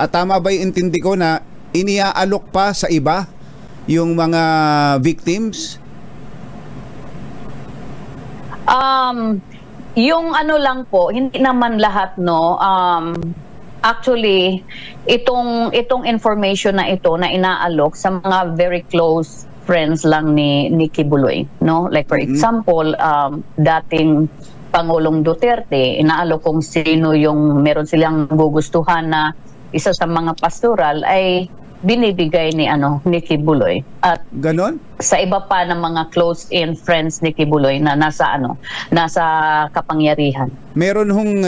tama ba yung intindi ko na iniaalok pa sa iba yung mga victims? Yung ano lang po, hindi naman lahat, no. Actually, itong information na ito na inaalok sa mga very close friends lang ni Kibuloy, no. Like for example, dating Pangulong Duterte, inaalok kung sino yung meron silang gugustuhan na isa sa mga pastoral ay binibigay ni Kibuloy. At ganon? Sa iba pa ng mga close-in friends ni Kibuloy na nasa kapangyarihan. Meron hong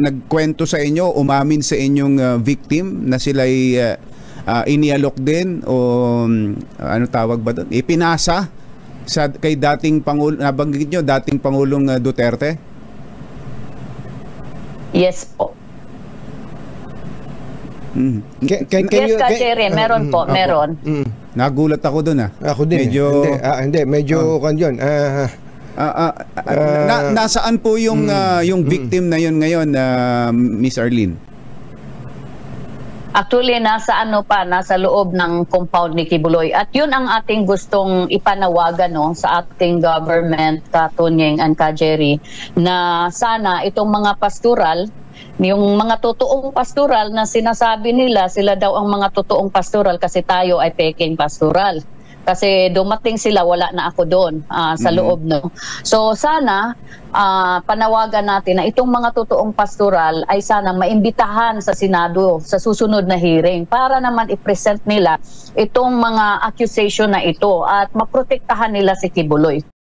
nagkwento sa inyo, umamin sa inyong victim na sila'y inialok din o ano tawag ba doon? Ipinasa kay dating Pangulo, nabanggit nyo, dating Pangulong Duterte? Yes po. Yes, Jerry, meron po, meron. Nagulat ako doon Ako din. Hindi, medyo kanyon. Nasaan po yung victim na yun ngayon, Miss Arlene? Actually, nasa loob ng compound ni Kibuloy. At yun ang ating gustong ipanawagan, no, sa ating government, Tunying and Jerry, na sana itong mga pastoral, yung mga totoong pastoral na sinasabi nila, sila daw ang mga totoong pastoral kasi tayo ay peking pastoral. Kasi dumating sila, wala na ako doon sa loob, no. So sana panawagan natin na itong mga totoong pastoral ay sana maimbitahan sa Senado sa susunod na hearing para naman i-present nila itong mga accusation na ito at maprotektahan nila si Kibuloy.